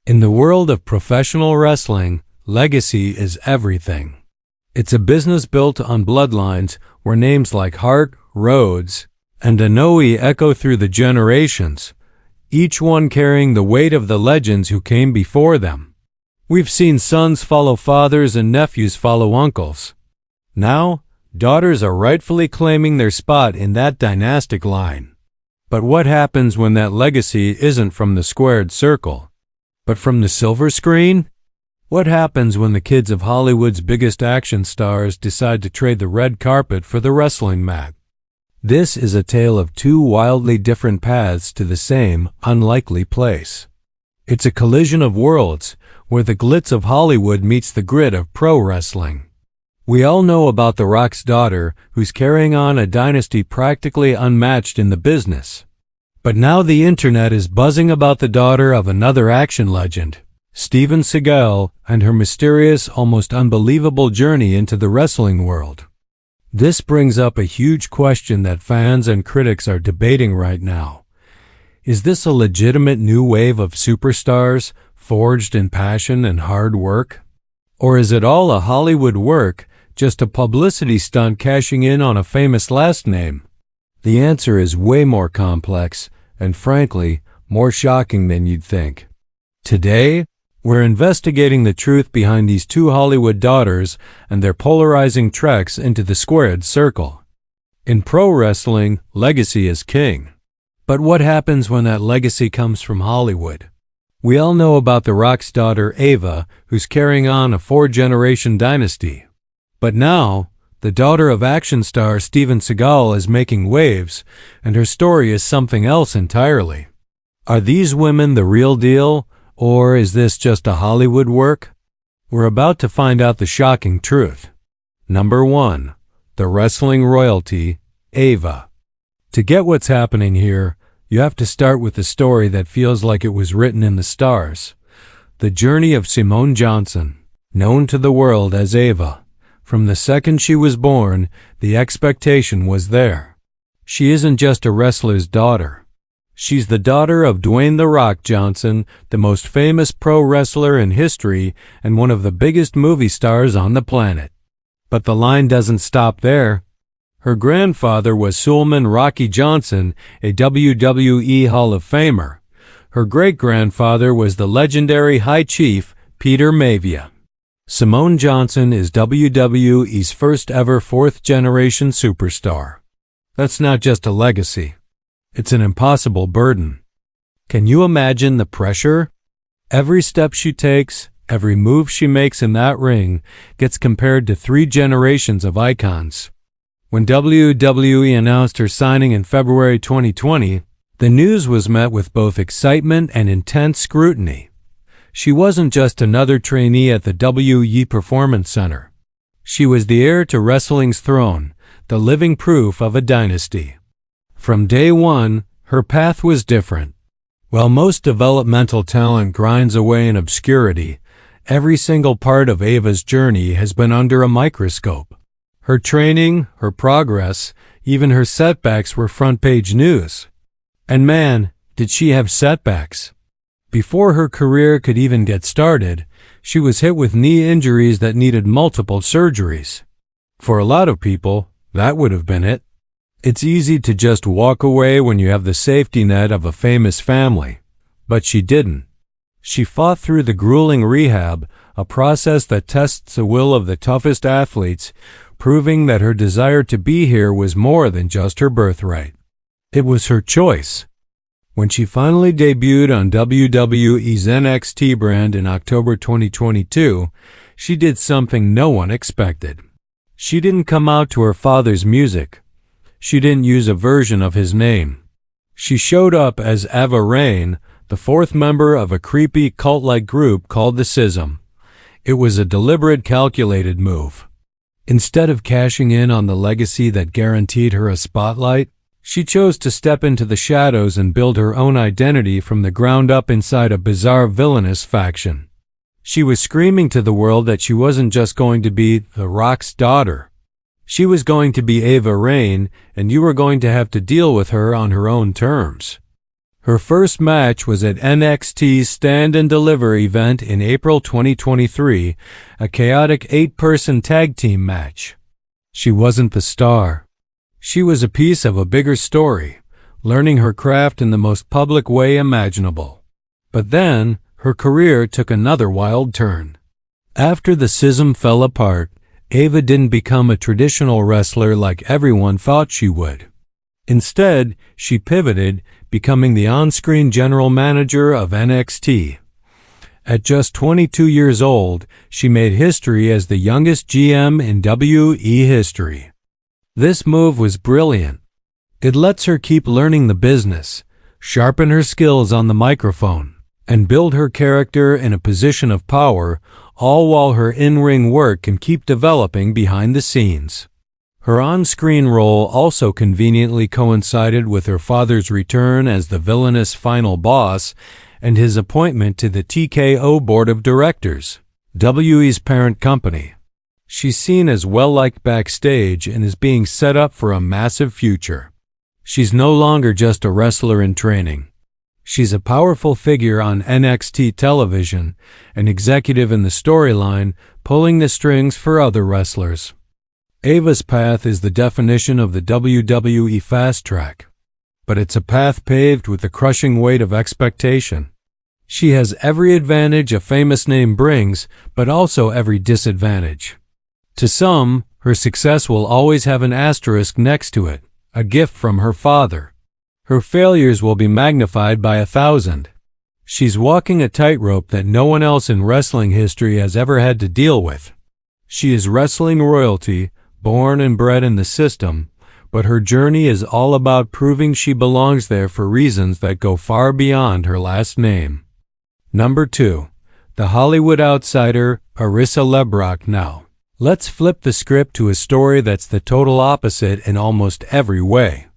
In the world of professional wrestling, legacy is everything. It's a business built on bloodlines where names like Hart, Rhodes, and Anoa'i echo through the generations, each one carrying the weight of the legends who came before them. We've seen sons follow fathers and nephews follow uncles. Now, daughters are rightfully claiming their spot in that dynastic line. But what happens when that legacy isn't from the squared circle, but from the silver screen? What happens when the kids of Hollywood's biggest action stars decide to trade the red carpet for the wrestling mat? This is a tale of two wildly different paths to the same unlikely place. It's a collision of worlds where the glitz of Hollywood meets the grit of pro wrestling. We all know about The Rock's daughter, who's carrying on a dynasty practically unmatched in the business. But now the internet is buzzing about the daughter of another action legend, Steven Seagal, and her mysterious, almost unbelievable journey into the wrestling world. This brings up a huge question that fans and critics are debating right now. Is this a legitimate new wave of superstars, forged in passion and hard work? Or is it all a Hollywood work, just a publicity stunt cashing in on a famous last name? The answer is way more complex and, frankly, more shocking than you'd think. Today, we're investigating the truth behind these two Hollywood daughters and their polarizing treks into the squared circle. In pro wrestling, legacy is king. But what happens when that legacy comes from Hollywood? We all know about The Rock's daughter, Ava, who's carrying on a four-generation dynasty. But now, the daughter of action star Steven Seagal is making waves, and her story is something else entirely. Are these women the real deal, or is this just a Hollywood work? We're about to find out the shocking truth. Number 1. The wrestling royalty, Ava. To get what's happening here, you have to start with a story that feels like it was written in the stars. The journey of Simone Johnson, known to the world as Ava. From the second she was born, the expectation was there. She isn't just a wrestler's daughter. She's the daughter of Dwayne "The Rock" Johnson, the most famous pro wrestler in history and one of the biggest movie stars on the planet. But the line doesn't stop there. Her grandfather was Sulman "Rocky" Johnson, a WWE Hall of Famer. Her great-grandfather was the legendary High Chief Peter Maivia. Simone Johnson is WWE's first ever fourth-generation superstar. That's not just a legacy. It's an impossible burden. Can you imagine the pressure? Every step she takes, every move she makes in that ring gets compared to 3 generations of icons. When WWE announced her signing in February 2020, the news was met with both excitement and intense scrutiny. She wasn't just another trainee at the WE Performance Center. She was the heir to wrestling's throne, the living proof of a dynasty. From day one, her path was different. While most developmental talent grinds away in obscurity, every single part of Ava's journey has been under a microscope. Her training, her progress, even her setbacks were front-page news. And man, did she have setbacks. Before her career could even get started, she was hit with knee injuries that needed multiple surgeries. For a lot of people, that would have been it. It's easy to just walk away when you have the safety net of a famous family. But she didn't. She fought through the grueling rehab, a process that tests the will of the toughest athletes, proving that her desire to be here was more than just her birthright. It was her choice. When she finally debuted on WWE's NXT brand in October 2022, she did something no one expected. She didn't come out to her father's music. She didn't use a version of his name. She showed up as Ava Raine, the 4th member of a creepy cult-like group called the Schism. It was a deliberate, calculated move. Instead of cashing in on the legacy that guaranteed her a spotlight, she chose to step into the shadows and build her own identity from the ground up inside a bizarre villainous faction. She was screaming to the world that she wasn't just going to be The Rock's daughter. She was going to be Ava Raine, and you were going to have to deal with her on her own terms. Her first match was at NXT's Stand and Deliver event in April 2023, a chaotic 8-person tag team match. She wasn't the star. She was a piece of a bigger story, learning her craft in the most public way imaginable. But then, her career took another wild turn. After the schism fell apart, Ava didn't become a traditional wrestler like everyone thought she would. Instead, she pivoted, becoming the on-screen general manager of NXT. At just 22 years old, she made history as the youngest GM in WWE history. This move was brilliant. It lets her keep learning the business, sharpen her skills on the microphone, and build her character in a position of power, all while her in-ring work can keep developing behind the scenes. Her on-screen role also conveniently coincided with her father's return as the villainous final boss and his appointment to the TKO Board of Directors, WWE's parent company. She's seen as well-liked backstage and is being set up for a massive future. She's no longer just a wrestler in training. She's a powerful figure on NXT television, an executive in the storyline, pulling the strings for other wrestlers. Ava's path is the definition of the WWE fast track, but it's a path paved with the crushing weight of expectation. She has every advantage a famous name brings, but also every disadvantage. To some, her success will always have an asterisk next to it, a gift from her father. Her failures will be magnified by 1,000. She's walking a tightrope that no one else in wrestling history has ever had to deal with. She is wrestling royalty, born and bred in the system, but her journey is all about proving she belongs there for reasons that go far beyond her last name. Number 2. The Hollywood outsider, Arissa LeBrock. Now, let's flip the script to a story that's the total opposite in almost every way.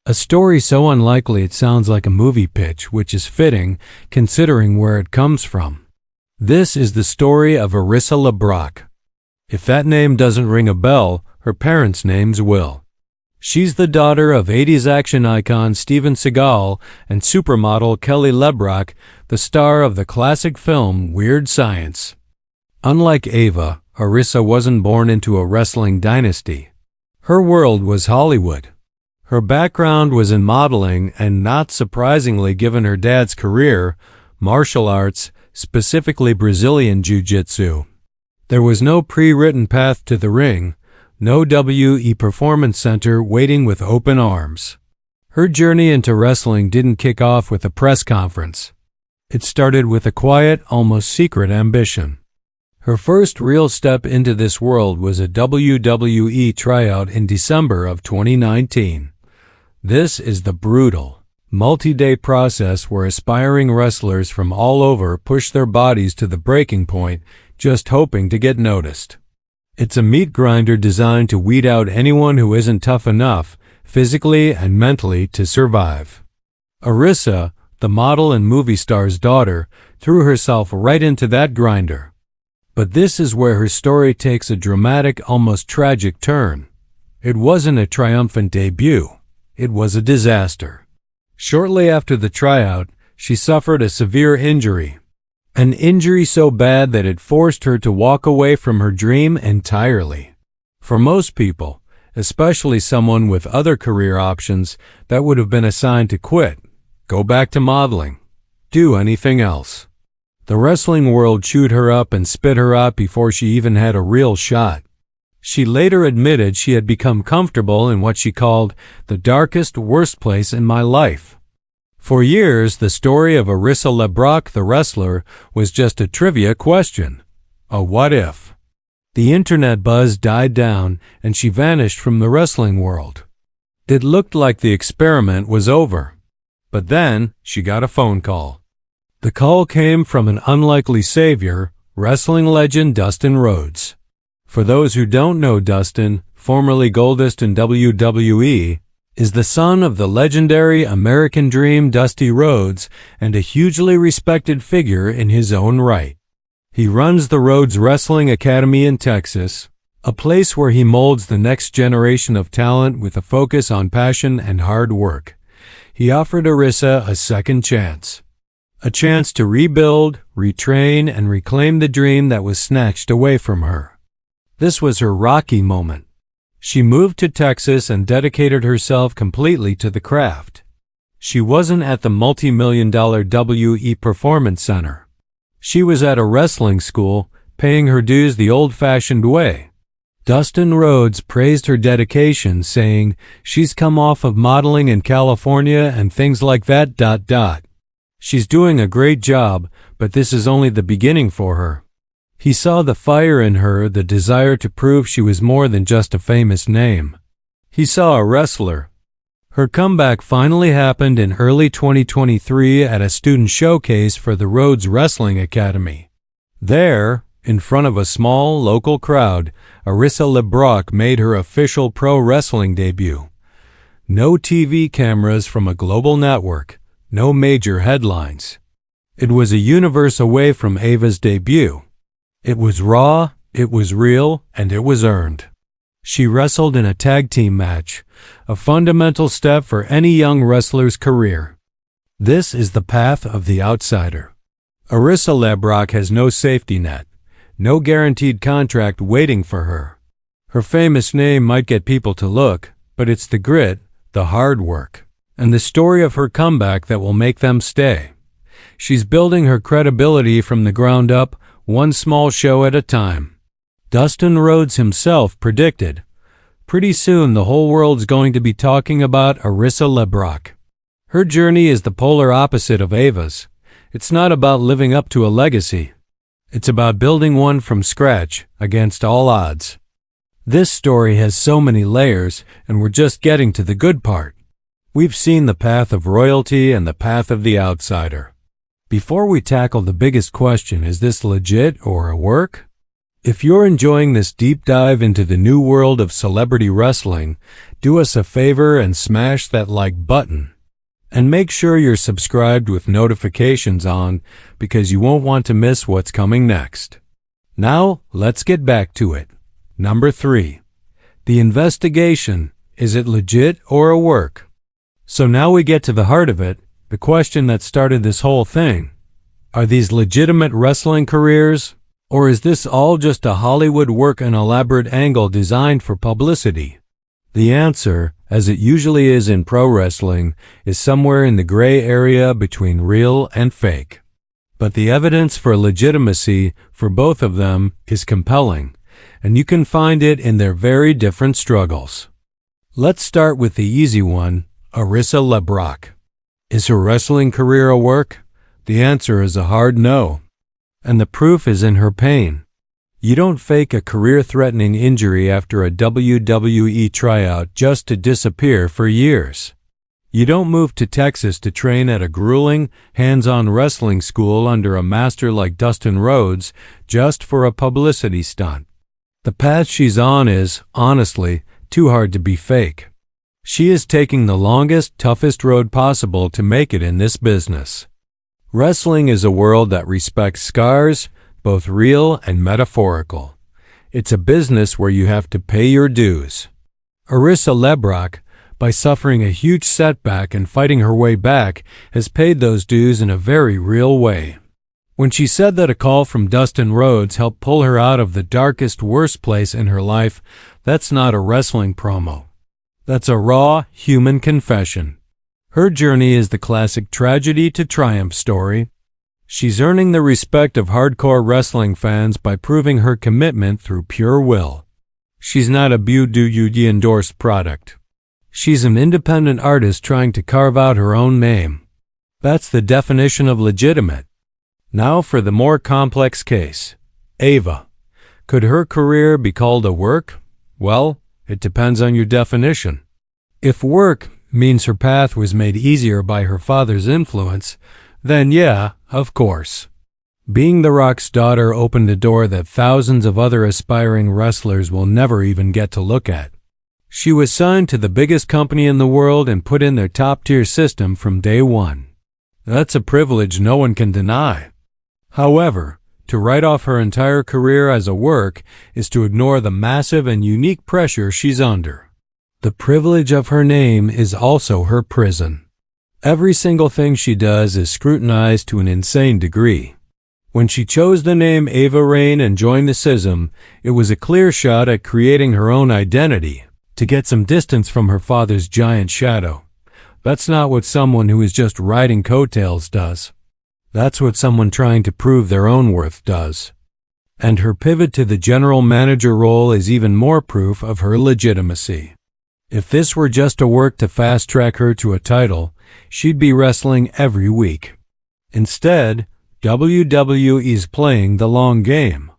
A story so unlikely it sounds like a movie pitch, which is fitting considering where it comes from. This is the story of Arissa LeBrock. If that name doesn't ring a bell, her parents' names will. She's the daughter of 80s action icon Steven Seagal and supermodel Kelly LeBrock, the star of the classic film Weird Science. Unlike Ava, Arissa wasn't born into a wrestling dynasty. Her world was Hollywood. Her background was in modeling and, not surprisingly given her dad's career, martial arts, specifically Brazilian Jiu-Jitsu. There was no pre-written path to the ring, no WWE Performance Center waiting with open arms. Her journey into wrestling didn't kick off with a press conference. It started with a quiet, almost secret ambition. Her first real step into this world was a WWE tryout in December of 2019. This is the brutal, multi-day process where aspiring wrestlers from all over push their bodies to the breaking point, just hoping to get noticed. It's a meat grinder designed to weed out anyone who isn't tough enough, physically and mentally, to survive. Arissa, the model and movie star's daughter, threw herself right into that grinder. But this is where her story takes a dramatic, almost tragic turn. It wasn't a triumphant debut. It was a disaster. Shortly after the tryout, she suffered a severe injury. An injury so bad that it forced her to walk away from her dream entirely. For most people, especially someone with other career options, that would have been a sign to quit, go back to modeling, do anything else. The wrestling world chewed her up and spit her out before she even had a real shot. She later admitted she had become comfortable in what she called the darkest, worst place in my life. For years, the story of Arissa LeBrock, the wrestler, was just a trivia question. A what if? The internet buzz died down and she vanished from the wrestling world. It looked like the experiment was over. But then, she got a phone call. The call came from an unlikely savior, wrestling legend Dustin Rhodes. For those who don't know, Dustin, formerly Goldust in WWE, is the son of the legendary American Dream Dusty Rhodes and a hugely respected figure in his own right. He runs the Rhodes Wrestling Academy in Texas, a place where he molds the next generation of talent with a focus on passion and hard work. He offered Arissa a second chance. A chance to rebuild, retrain, and reclaim the dream that was snatched away from her. This was her Rocky moment. She moved to Texas and dedicated herself completely to the craft. She wasn't at the multi-million-dollar WE Performance Center. She was at a wrestling school, paying her dues the old-fashioned way. Dustin Rhodes praised her dedication, saying, "She's come off of modeling in California and things like that. She's doing a great job, but this is only the beginning for her." He saw the fire in her, the desire to prove she was more than just a famous name. He saw a wrestler. Her comeback finally happened in early 2023 at a student showcase for the Rhodes Wrestling Academy. There, in front of a small, local crowd, Arissa LeBrock made her official pro wrestling debut. No TV cameras from a global network, no major headlines. It was a universe away from Ava's debut. It was raw, it was real, and it was earned. She wrestled in a tag team match, a fundamental step for any young wrestler's career. This is the path of the outsider. Arissa LeBrock has no safety net, no guaranteed contract waiting for her. Her famous name might get people to look, but it's the grit, the hard work, and the story of her comeback that will make them stay. She's building her credibility from the ground up, one small show at a time. Dustin Rhodes himself predicted, "Pretty soon the whole world's going to be talking about Arissa LeBrock." Her journey is the polar opposite of Ava's. It's not about living up to a legacy. It's about building one from scratch, against all odds. This story has so many layers, and we're just getting to the good part. We've seen the path of royalty and the path of the outsider. Before we tackle the biggest question, is this legit or a work? If you're enjoying this deep dive into the new world of celebrity wrestling, do us a favor and smash that like button. And make sure you're subscribed with notifications on, because you won't want to miss what's coming next. Now, let's get back to it. Number 3. The investigation. Is it legit or a work? So now we get to the heart of it, the question that started this whole thing. Are these legitimate wrestling careers? Or is this all just a Hollywood work, an elaborate angle designed for publicity? The answer, as it usually is in pro wrestling, is somewhere in the gray area between real and fake. But the evidence for legitimacy for both of them is compelling, and you can find it in their very different struggles. Let's start with the easy one, Arissa LeBrock. Is her wrestling career a work? The answer is a hard no. And the proof is in her pain. You don't fake a career-threatening injury after a WWE tryout just to disappear for years. You don't move to Texas to train at a grueling, hands-on wrestling school under a master like Dustin Rhodes just for a publicity stunt. The path she's on is, honestly, too hard to be fake. She is taking the longest, toughest road possible to make it in this business. Wrestling is a world that respects scars, both real and metaphorical. It's a business where you have to pay your dues. Arissa LeBrock, by suffering a huge setback and fighting her way back, has paid those dues in a very real way. When she said that a call from Dustin Rhodes helped pull her out of the darkest, worst place in her life, that's not a wrestling promo. That's a raw, human confession. Her journey is the classic tragedy to triumph story. She's earning the respect of hardcore wrestling fans by proving her commitment through pure will. She's not a WWE-endorsed product. She's an independent artist trying to carve out her own name. That's the definition of legitimate. Now for the more complex case. Ava. Could her career be called a work? Well, it depends on your definition. If work means her path was made easier by her father's influence, then yeah, of course. Being The Rock's daughter opened a door that thousands of other aspiring wrestlers will never even get to look at. She was signed to the biggest company in the world and put in their top-tier system from day one. That's a privilege no one can deny. However, to write off her entire career as a work is to ignore the massive and unique pressure she's under. The privilege of her name is also her prison. Every single thing she does is scrutinized to an insane degree. When she chose the name Ava Raine and joined the schism, it was a clear shot at creating her own identity, to get some distance from her father's giant shadow. That's not what someone who is just riding coattails does. That's what someone trying to prove their own worth does. And her pivot to the general manager role is even more proof of her legitimacy. If this were just a work to fast-track her to a title, she'd be wrestling every week. Instead, WWE's playing the long game.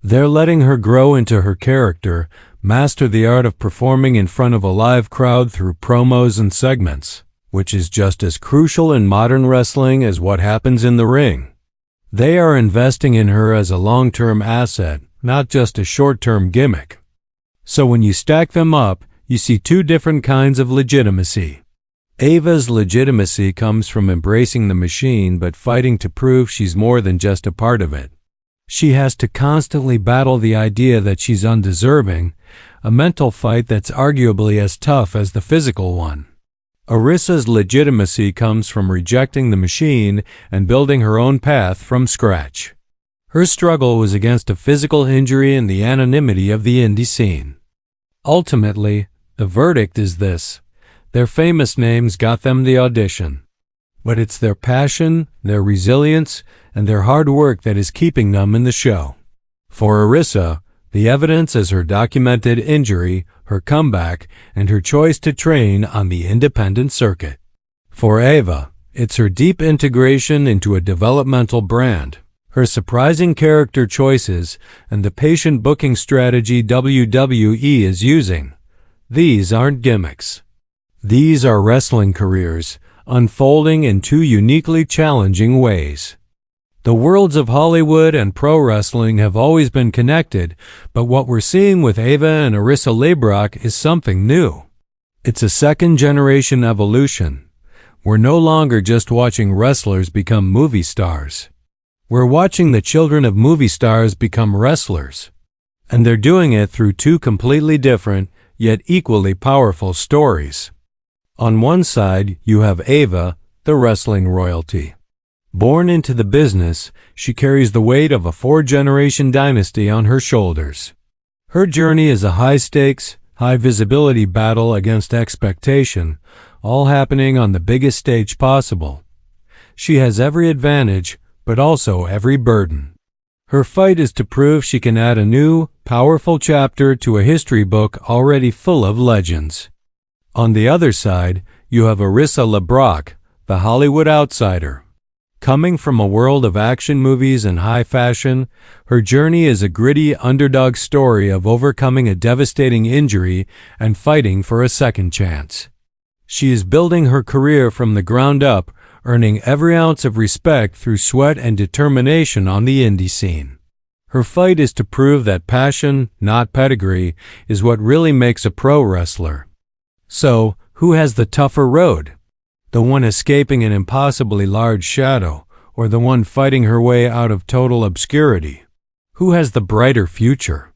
They're letting her grow into her character, master the art of performing in front of a live crowd through promos and segments, which is just as crucial in modern wrestling as what happens in the ring. They are investing in her as a long-term asset, not just a short-term gimmick. So when you stack them up, you see two different kinds of legitimacy. Ava's legitimacy comes from embracing the machine but fighting to prove she's more than just a part of it. She has to constantly battle the idea that she's undeserving, a mental fight that's arguably as tough as the physical one. Arissa's legitimacy comes from rejecting the machine and building her own path from scratch. Her struggle was against a physical injury and the anonymity of the indie scene. Ultimately, the verdict is this: their famous names got them the audition. But it's their passion, their resilience, and their hard work that is keeping them in the show. For Arissa, the evidence is her documented injury, her comeback, and her choice to train on the independent circuit. For Ava, it's her deep integration into a developmental brand, her surprising character choices, and the patient booking strategy WWE is using. These aren't gimmicks. These are wrestling careers, unfolding in two uniquely challenging ways. The worlds of Hollywood and pro wrestling have always been connected, but what we're seeing with Ava and Arissa LeBrock is something new. It's a second-generation evolution. We're no longer just watching wrestlers become movie stars. We're watching the children of movie stars become wrestlers. And they're doing it through two completely different, yet equally powerful stories. On one side, you have Ava, the wrestling royalty. Born into the business, she carries the weight of a four-generation dynasty on her shoulders. Her journey is a high-stakes, high-visibility battle against expectation, all happening on the biggest stage possible. She has every advantage, but also every burden. Her fight is to prove she can add a new, powerful chapter to a history book already full of legends. On the other side, you have Arissa LeBrock, the Hollywood outsider. Coming from a world of action movies and high fashion, her journey is a gritty underdog story of overcoming a devastating injury and fighting for a second chance. She is building her career from the ground up, earning every ounce of respect through sweat and determination on the indie scene. Her fight is to prove that passion, not pedigree, is what really makes a pro wrestler. So, who has the tougher road? The one escaping an impossibly large shadow, or the one fighting her way out of total obscurity? Who has the brighter future?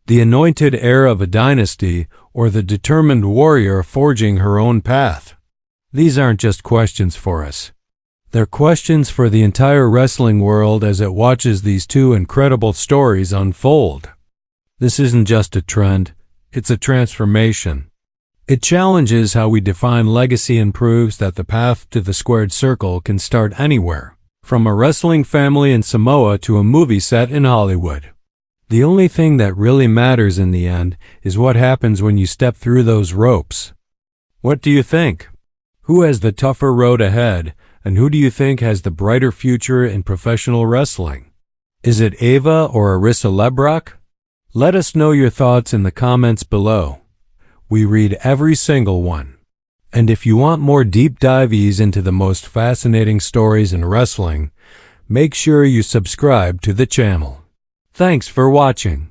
The anointed heir of a dynasty, or the determined warrior forging her own path? These aren't just questions for us. They're questions for the entire wrestling world as it watches these two incredible stories unfold. This isn't just a trend, it's a transformation. It challenges how we define legacy and proves that the path to the squared circle can start anywhere, from a wrestling family in Samoa to a movie set in Hollywood. The only thing that really matters in the end is what happens when you step through those ropes. What do you think? Who has the tougher road ahead, and who do you think has the brighter future in professional wrestling? Is it Ava or Arissa LeBrock? Let us know your thoughts in the comments below. We read every single one. And if you want more deep dives into the most fascinating stories in wrestling, make sure you subscribe to the channel. Thanks for watching.